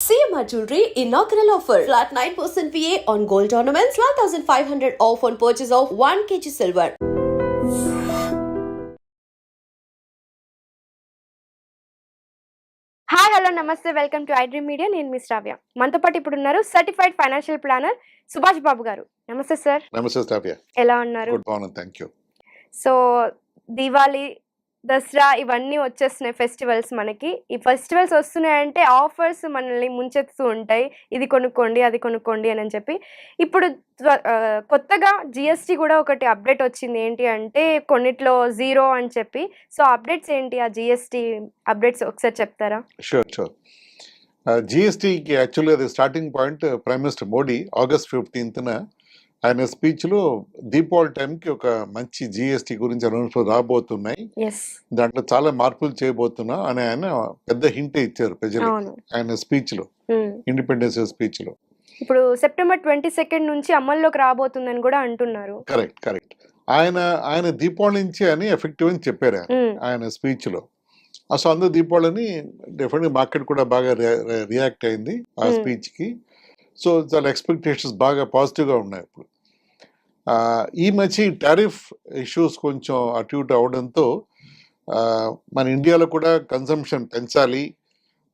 CMR Jewelry inaugural offer. Flat 9% VA on gold ornaments, 12,500 off on purchase of 1 kg silver. Hi hello నమస్తే welcome to iDream media. నేను miss రావ్య. మనతో పాటు ఇప్పుడు ఉన్నారు certified financial planner Subhash Babu గారు. నమస్తే సార్. నమస్తే స్టాఫియా. ఎలా ఉన్నారు? Good morning, thank you. So Diwali, Dasara ఇవన్నీ వచ్చేస్తున్నాయి ఫెస్టివల్స్. మనకి ఈ ఫెస్టివల్స్ వస్తున్నాయంటే ఆఫర్స్ మనల్ని ముంచెత్తుతూ ఉంటాయి. ఇది కొనుక్కోండి, అది కొనుక్కోండి అని చెప్పి. ఇప్పుడు కొత్తగా జిఎస్టీ కూడా ఒకటి అప్డేట్ వచ్చింది. ఏంటి అంటే కొన్నిట్లో జీరో అని చెప్పి. సో అప్డేట్స్ ఏంటి? ఆ జిఎస్టీ అప్డేట్స్ ఒకసారి చెప్తారా? షూర్. జిఎస్టీకి యాక్చువల్లీ అది starting point prime minister Modi August 15న ఆయన స్పీచ్లో దీపావళి టైంకి ఒక మంచి జిఎస్టీ గురించి అనౌన్స్మెంట్ రాబోతున్నాయి, దాంట్లో చాలా మార్పులు చేయబోతున్నా అని ఆయన పెద్ద హింట్ ఇచ్చారు ప్రజలకు ఆయన స్పీచ్లో, ఇండిపెండెన్స్ స్పీచ్లో. ఇప్పుడు సెప్టెంబర్ 22 నుంచి అమల్లోకి రాబోతుందని కూడా అంటున్నారు. కరెక్ట్. ఆయన దీపావళి నుంచి అని ఎఫెక్టివ్ అని చెప్పారు ఆయన స్పీచ్లో. సో అందరూ దీపావళిని డెఫినెట్గా మార్కెట్ కూడా బాగా రియాక్ట్ అయింది ఆ స్పీచ్కి. సో చాలా ఎక్స్పెక్టేషన్స్ బాగా పాజిటివ్గా ఉన్నాయి. ఇప్పుడు ఈ మధ్య టారిఫ్ ఇష్యూస్ కొంచెం అటు ఇటు అవడంతో మన ఇండియాలో కూడా కన్సంప్షన్ పెంచాలి,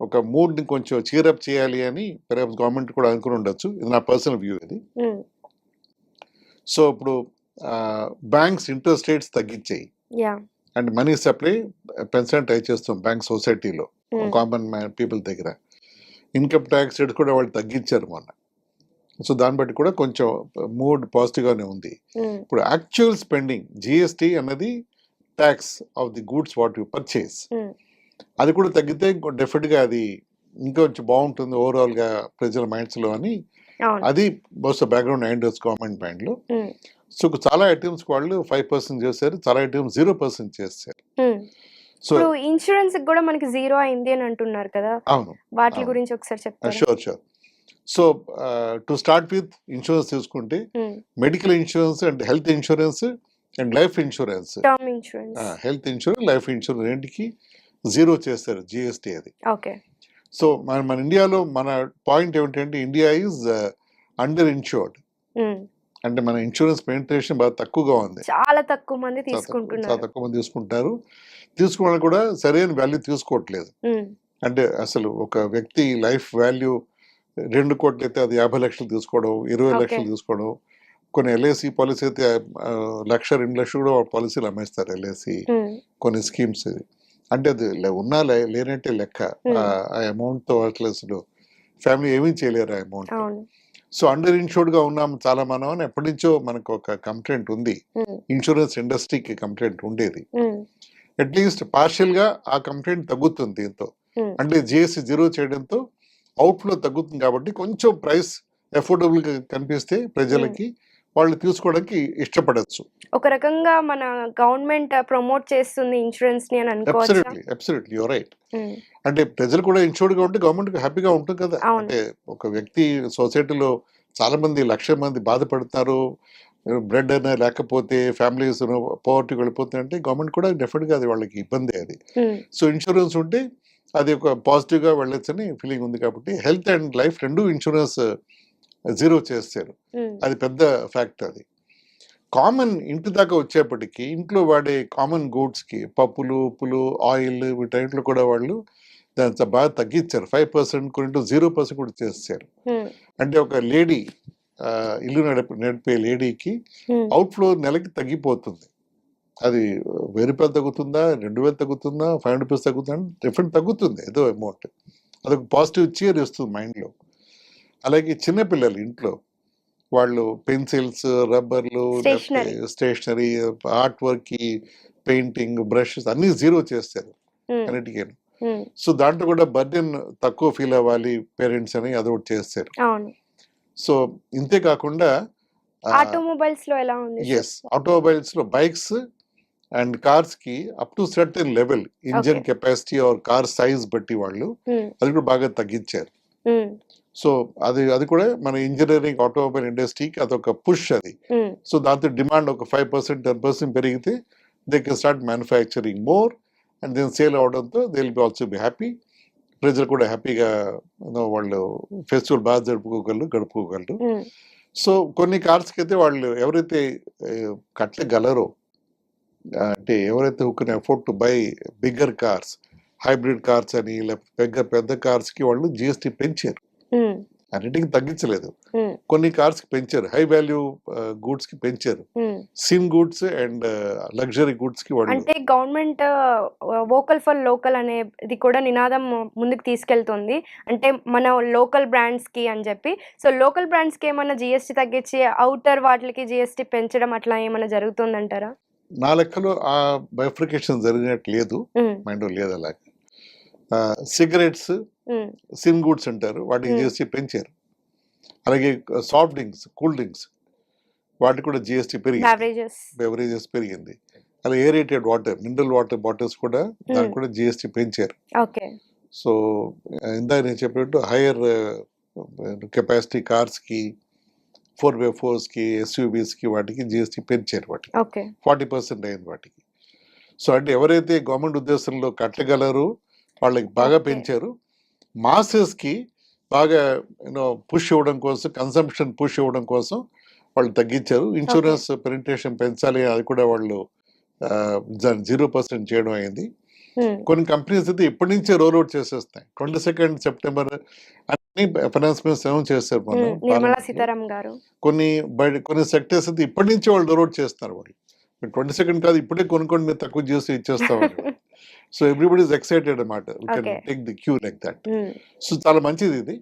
ఒక మూడ్ని కొంచెం చీరప్ చేయాలి అని పెరహాప్స్ గవర్నమెంట్ కూడా అనుకుని ఉండొచ్చు. ఇది నా పర్సనల్ వ్యూ ఇది. సో ఇప్పుడు బ్యాంక్స్ ఇంట్రెస్ట్ రేట్స్ తగ్గించాయి అండ్ మనీ సప్లై పెంచడం ట్రై చేస్తాం బ్యాంక్ సొసైటీలో కామన్ పీపుల్ దగ్గర. ఇన్కమ్ ట్యాక్స్ రేట్ కూడా వాళ్ళు తగ్గించారు మొన్న. సో దాన్ని బట్టి కూడా కొంచెం మూడ్ పాజిటివ్గానే ఉంది. ఇప్పుడు యాక్చువల్ స్పెండింగ్ జిఎస్టీ అన్నది tax of the goods what you purchase, అది కూడా తగ్గితే డెఫినెట్గా అది ఇంకొంచెం బాగుంటుంది ఓవరాల్గా ప్రజల మైండ్స్లో అని. అది బహుశా బ్యాక్గ్రౌండ్ ఐండర్స్ గవర్నమెంట్ మైండ్లో. సో చాలా ఐటమ్స్ వాళ్ళు 5% చేశారు, చాలా ఐటమ్స్ 0% చేశారు. సో ఇన్సూరెన్స్ కూడా మనకి జీరో అయింది అని అంటున్నారు కదా, అవును, వాటి గురించి ఒకసారి చెప్తారా? Sure. So to start with insurance తీసుకుంటే medical insurance and health insurance and life insurance, term insurance, health insurance, life insurance రెండుకి జీరో చేస్తారు జిఎస్టీ అది. ఓకే. సో మన ఇండియాలో మన పాయింట్ ఏమిటంటే ఇండియా ఈజ్ అండర్ ఇన్సూర్డ్. అంటే మన ఇన్సూరెన్స్ పెనిట్రేషన్ బాగా తక్కువగా ఉంది, చాలా తక్కువ మంది తీసుకుంటారు. తీసుకోవడం కూడా సరైన వాల్యూ తీసుకోవట్లేదు. అంటే అసలు ఒక వ్యక్తి లైఫ్ వాల్యూ 2 కోట్లు అయితే అది 50 లక్షలు తీసుకోవడం, 20 లక్షలు తీసుకోవడం. కొన్ని ఎల్ఐసి పాలసీ అయితే 1 లక్ష 2 లక్షలు కూడా పాలసీలు అమ్మేస్తారు ఎల్ఐసి కొన్ని స్కీమ్స్. అంటే అది ఉన్నా లేనంటే లెక్క. ఆ అమౌంట్తో అసలు ఫ్యామిలీ ఏమీ చేయలేరు ఆ అమౌంట్. సో అండర్ ఇన్సూర్డ్గా ఉన్నాం చాలా మనం అని ఎప్పటి నుంచో మనకు ఒక కంప్లైంట్ ఉంది, ఇన్సూరెన్స్ ఇండస్ట్రీకి కంప్లైంట్ ఉండేది. అట్లీస్ట్ పార్షియల్గా ఆ కంప్లైంట్ తగ్గుతుంది దీంతో. అంటే జిఎస్టీ జీరో చేయడంతో అవుట్ఫ్లో తగ్గుతుంది కాబట్టి కొంచెం ప్రైస్ అఫోర్డబుల్గా కనిపిస్తే ప్రజలకి వాళ్ళు తీసుకోవడానికి ఇష్టపడచ్చు. ఒక రకంగా మన గవర్నమెంట్ ప్రమోట్ చేస్తుంది ఇన్సూరెన్స్ ని అని అనుకోవచ్చు. Absolutely your right. అంటే ప్రజలు కూడా ఇన్సూర్డ్గా ఉంటే గవర్నమెంట్ హ్యాపీగా ఉంటుంది కదా. అంటే ఒక వ్యక్తి సొసైటీలో చాలా మంది 1,00,000 మంది బాధపడుతున్నారు, బ్రెడ్ అయినా లేకపోతే ఫ్యామిలీస్ పవర్టీకి వెళ్ళిపోతుందంటే గవర్నమెంట్ కూడా డెఫినెట్గా అది వాళ్ళకి ఇబ్బంది అది. సో ఇన్సూరెన్స్ ఉంటే అది ఒక పాజిటివ్గా వెళ్ళొచ్చని ఫీలింగ్ ఉంది. కాబట్టి హెల్త్ అండ్ లైఫ్ రెండు ఇన్సూరెన్స్ జీరో చేస్తారు, అది పెద్ద ఫ్యాక్ట్. అది కామన్ ఇంటి దాకా వచ్చేప్పటికి ఇంట్లో వాడే కామన్ గూడ్స్కి పప్పులు, ఉప్పులు, ఆయిల్ వీటన్నిటిలో కూడా వాళ్ళు దాని బాగా తగ్గించారు. 5% కొన్ని 0% కూడా చేస్తారు. అంటే ఒక లేడీ ఇల్లు నడిపే లేడీకి అవుట్ఫ్లో నెలకి తగ్గిపోతుంది. అది 1000 రూపాయలు తగ్గుతుందా, 2000 తగ్గుతుందా, 500 రూపీస్ తగ్గుతుందా, డిఫరెంట్ తగ్గుతుంది ఏదో అమౌంట్. అదొక పాజిటివ్ చీర్ ఇస్తుంది మైండ్లో. అలాగే చిన్నపిల్లలు ఇంట్లో వాళ్ళు పెన్సిల్స్, రబ్బర్లు, stationery, art work, painting, brushes అన్నీ జీరో చేస్తారు అన్నిటికీ. సో దాంట్లో కూడా బర్డెన్ తక్కువ ఫీల్ అవ్వాలి పేరెంట్స్ అని అదొకటి చేస్తారు. సో ఇంతే కాకుండా ఆటోమొబైల్స్ లో ఎలా ఉంది? ఆటోమొబైల్స్ లో బైక్స్ అండ్ కార్స్ కి up to certain level engine capacity or car size బట్టి వాళ్ళు అది కూడా బాగా తగ్గించారు. సో అది కూడా మన ఇంజనీరింగ్ ఆటోమొబైల్ ఇండస్ట్రీకి అదొక పుష్ అది. సో దాంతో డిమాండ్ ఒక 5% 10% పెరిగితే they can start manufacturing more and then sale అవడంతో they will be also be happy. ప్రజలు కూడా హ్యాపీగా వాళ్ళు ఫెస్టివల్ బాగా గడుపుకోగలరు. సో కొన్ని కార్స్కి అయితే వాళ్ళు ఎవరైతే కట్టగలరో, అంటే ఎవరైతే who can afford to buy bigger cars, hybrid cars అని, లేకపోతే పెద్ద కార్స్కి వాళ్ళు జిఎస్టీ పెంచారు. అన్నిటికీ తగ్గించలేదు, కొన్ని కార్స్ కి పెంచారు. హై వాల్యూ గూడ్స్ కి పెంచారు. SIM goods and luxury goods కి వాళ్ళు, అంటే గవర్నమెంట్ వోకల్ ఫర్ లోకల్ అనేది కూడా నినాదం ముందుకు తీసుకెళ్తుంది. అంటే మన లోకల్ బ్రాండ్స్ కి అని చెప్పి. సో లోకల్ బ్రాండ్స్ కి ఏమైనా జిఎస్టీ తగ్గించి అవుటర్ వాటికి జిఎస్టీ పెంచడం అట్లా ఏమైనా జరుగుతుందంటారా? నా లెక్కలో ఆ బైఫ్రికేషన్ జరిగినట్టు లేదు, మైండ్ లేదు. అలాగే సిగరెట్స్, సిమ్ గూడ్స్ అంటారు, వాటికి జిఎస్టీ పెంచారు. అలాగే సాఫ్ట్ డ్రింక్స్, కూల్ డ్రింక్స్, వాటికి కూడా జిఎస్టీ పెరిగింది, బెవరేజెస్ పెరిగింది. అలాగే aerated water, mineral water bottles కూడా దానికి కూడా జిఎస్టీ పెంచారు. సో ఇందాక నేను చెప్పినట్టు హైయర్ కెపాసిటీ కార్స్కి, 4x4కి, ఎస్యూబీస్కి వాటికి జిఎస్టీ పెంచారు. వాటికి 40% అయింది వాటికి. సో అంటే ఎవరైతే గవర్నమెంట్ ఉద్దేశంలో కట్టగలరు వాళ్ళకి బాగా పెంచారు. మాసెస్కి బాగా పుష్ ఇవ్వడం కోసం, కన్సంప్షన్ పుష్ ఇవ్వడం కోసం వాళ్ళు తగ్గించారు. ఇన్సూరెన్స్ పెనిట్రేషన్ పెంచాలి, అది కూడా వాళ్ళు 0% చేయడం అయింది. కొన్ని కంపెనీస్ అయితే ఇప్పటి నుంచే రోల్ అవుట్ చేసేస్తాయి. 22 సెప్టెంబర్ అన్ని ఫైనాన్స్ మినిస్టర్ ఏమో చేస్తారు. కొన్ని సెక్టర్స్ అయితే ఇప్పటి నుంచే వాళ్ళు రోల్ అవుట్ చేస్తారు. వాళ్ళు 22 కాదు, ఇప్పుడే కొనుక్కోండి, మీరు తక్కువ చేసి ఇచ్చేస్తామని. సో ఎవ్రీబడి ఈస్ ఎక్సైటెడ్ అన్నమాట. You can take the cue like that. So చాలా మంచిది ఇది.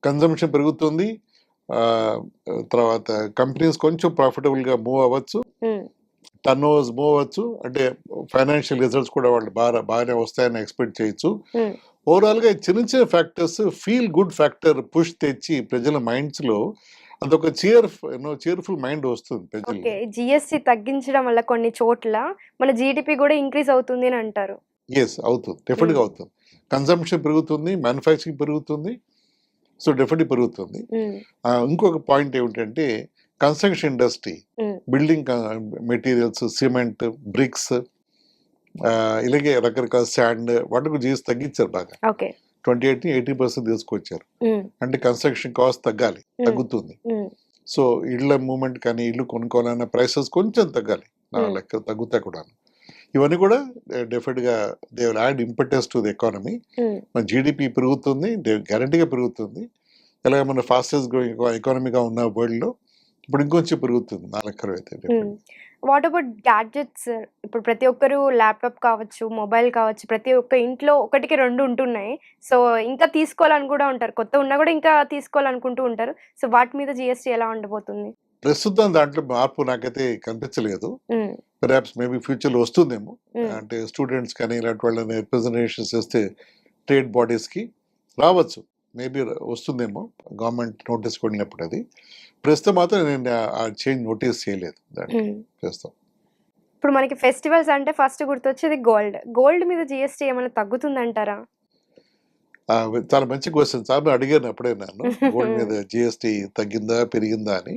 కన్జంప్షన్ పెరుగుతుంది, తర్వాత కంపెనీస్ కొంచెం ప్రాఫిటబుల్ గా మూవ్ అవ్వచ్చు, టర్న్ ఓవర్స్ మూవ్ అవ్వచ్చు. అంటే ఫైనాన్షియల్ రిజల్ట్స్ కూడా వాళ్ళు బాగానే వస్తాయని ఎక్స్పెక్ట్ చేయొచ్చు. ఓవరాల్ గా చిన్న చిన్న factors feel good factor push తెచ్చి ప్రజల మైండ్స్ లో అదొక cheerful మైండ్ వస్తుంది ప్రజలు. జిఎస్టీ తగ్గించడం వల్ల కొన్ని చోట్ల మన జీడిపి కూడా ఇంక్రీజ్ అవుతుంది అని అంటారు. ఎస్, అవుతుంది, డెఫినెట్ గా అవుతుంది. కన్సంప్షన్ పెరుగుతుంది, మ్యానుఫ్యాక్చరింగ్ పెరుగుతుంది, సో డెఫినెట్లీ పెరుగుతుంది. ఇంకొక పాయింట్ ఏమిటంటే construction industry, building materials, cement, bricks, ఇలాగే రకరకాల శాండ్, వాటికి జిఎస్టీ తగ్గించారు బాగా. 28-80% తీసుకొచ్చారు. అంటే కన్స్ట్రక్షన్ కాస్ట్ తగ్గుతుంది. సో ఇళ్ల మూవ్మెంట్ కానీ, ఇల్లు కొనుక్కోవాలన్న ప్రైసెస్ కొంచెం తగ్గాలి, నా లెక్క తగ్గుతాయి కూడా. ఇవన్నీ కూడా డెఫినెట్ గా they will add impetus to the economy. మన జీడిపి పెరుగుతుంది, గ్యారంటీగా పెరుగుతుంది. అలాగే మన ఫాస్టెస్ట్ గ్రోయింగ్ ఎకానమీగా ఉన్న వరల్డ్ లో ఇప్పుడు ఇంకొంచెం పెరుగుతుంది నా లెక్కలో అయితే. What about gadgets? ఇప్పుడు ప్రతి ఒక్కరు ల్యాప్టాప్ కావచ్చు, మొబైల్ కావచ్చు, ప్రతి ఒక్క ఇంట్లో 1-2 ఉంటున్నాయి. సో ఇంకా తీసుకోవాలని కూడా ఉంటారు, కొత్త ఉన్నా కూడా ఇంకా తీసుకోవాలనుకుంటూ ఉంటారు. సో వాటి మీద జిఎస్టీ ఎలా ఉండబోతుంది? ప్రస్తుతం దాంట్లో మార్పు నాకైతే కనిపించలేదు. పెర్హాప్స్ మేబీ ఫ్యూచర్ లో వస్తుందేమో. అంటే స్టూడెంట్స్ కానీ ఇలాంటి వాళ్ళని రిప్రజెంటేషన్స్ చేస్తే ట్రేడ్ బాడీస్ కి రావచ్చు, మేబీ వస్తుందేమో గవర్నమెంట్ నోటీస్ కొడినప్పుడు. అది ప్రస్తుతం మాత్రం నేను ఆ చేంజ్ నోటీస్ చేయలేదు దాన్ని ప్రస్తుతం. ఇప్పుడు మనకి ఫెస్టివల్స్ అంటే ఫస్ట్ గుర్తొచ్చేది గోల్డ్ మీద జిఎస్టీ ఏమైనా తగ్గుతుందంటారా? చాలా మంచి క్వశ్చన్. చాలా అడిగాను అప్పుడే నన్ను, గోల్డ్ మీద జిఎస్టీ తగ్గిందా పెరిగిందా అని.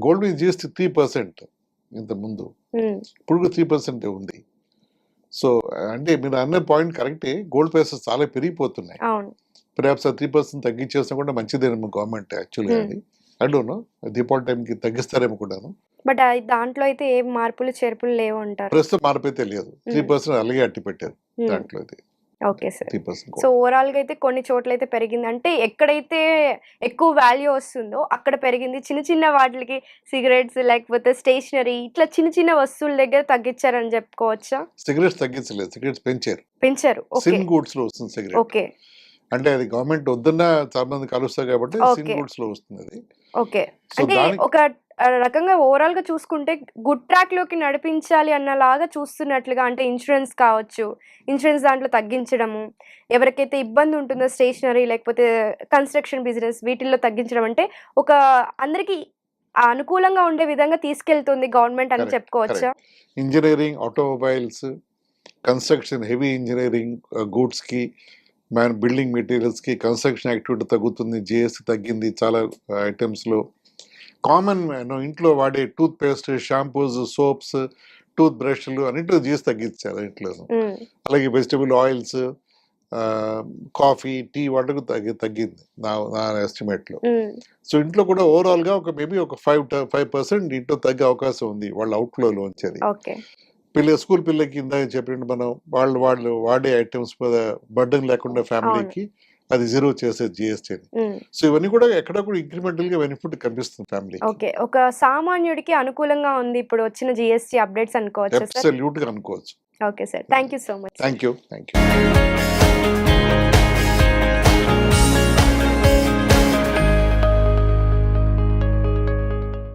గోల్డ్ మీద జిఎస్టీ 3% ఇంత ముందు, ఇప్పుడు 3% ఉంది. సో అంటే మీరు అన్న పాయింట్ కరెక్టే, గోల్డ్ ప్రైసెస్ చాలా పెరిగిపోతున్నాయి. పెర్హాప్స్ 3% తగ్గించేసినా కూడా మంచిదేమో గవర్నమెంట్ యాక్చువల్గా. అది ఐ డోంట్ నో, దీపావళి టైంకి తగ్గిస్తారేమో కూడాను. బట్ దాంట్లో అయితే ఏ మార్పులు చేర్పులు లేవు అంటారు. ప్రస్తుతం మార్పు అయితే లేదు, 3% అలాగే అట్టి పెట్టారు దాంట్లో అయితే. Okay sir. సో ఓవరాల్ గా అయితే కొన్ని చోట్ల అయితే పెరిగింది. అంటే ఎక్కడైతే ఎక్కువ వాల్యూ వస్తుందో అక్కడ పెరిగింది. చిన్న చిన్న వాటికి సిగరెట్స్ లేకపోతే స్టేషనరీ ఇట్లా చిన్న చిన్న వస్తువుల దగ్గర తగ్గించారని చెప్పుకోవచ్చా? సిగరెట్స్ తగ్గించలేదు, సిగరెట్స్ పెంచారు. సిమ్ గూడ్స్ లో వస్తుంది సిగరెట్. ఓకే, అంటే అది గవర్నమెంట్ వద్దన్న చాలా మంది కలుస్తారు కాబట్టి సిమ్ గూడ్స్ లో వస్తుంది. ఓకే, అంటే ఒక రకంగా ఓవరాల్ గా చూసుకుంటే గుడ్ ట్రాక్ లోకి నడిపించాలి అన్నలాగా చూస్తున్నట్లుగా. అంటే ఇన్సూరెన్స్ కావచ్చు, ఇన్సూరెన్స్ దాంట్లో తగ్గించడము, ఎవరికైతే ఇబ్బంది ఉంటుందో స్టేషనరీ లేకపోతే కన్స్ట్రక్షన్ బిజినెస్ వీటిల్లో తగ్గించడం, అంటే ఒక అందరికి అనుకూలంగా ఉండే విధంగా తీసుకెళ్తుంది గవర్నమెంట్ అని చెప్పుకోవచ్చా? Engineering, automobiles, construction, heavy engineering goods కి, బిల్డింగ్ మెటీరియల్స్ కి కన్స్ట్రక్షన్ యాక్టివిటీ తగ్గుతుంది, జిఎస్టీ తగ్గింది చాలా ఐటమ్స్ లో. కామన్ ఇంట్లో వాడే టూత్ పేస్ట్, షాంపూస్, సోప్స్, టూత్ బ్రష్లు అన్నింటిలో జిఎస్టీ తగ్గించారు ఇంట్లో. అలాగే వెజిటబుల్ ఆయిల్స్, కాఫీ, టీ వాటకు తగ్గింది నా ఎస్టిమేట్‌లో. హ్మ్. సో, ఇంట్లో కూడా ఓవరాల్‌గా మేబీ ఒక 5% ఇంట్లో తగ్గే అవకాశం ఉంది. వాళ్ళ అవుట్‌ఫ్లోలోంచి. ఓకే. స్కూల్ పిల్లలకి ఇందాక చెప్పినట్టు మనం వాళ్ళు వాడే ఐటెమ్స్ మీద బర్డెన్ లేకుండా అవును. ఫ్యామిలీకి అది జీరో చేసేది జీఎస్టీని. హ్మ్. సో, ఇవన్నీ కూడా ఎక్కడ కూడా ఇంక్రిమెంటల్‌గా బెనిఫిట్ కనిపిస్తుంది ఫ్యామిలీకి. ఓకే. ఒక సామాన్యుడికి అనుకూలంగా ఉంది ఇప్పుడు వచ్చిన జీఎస్టీ అప్డేట్స్ అనుకోవచ్చా సార్? అబ్సల్యూట్‌గా అనుకోవచ్చు. Okay sir. Thank you so much sir. Thank you.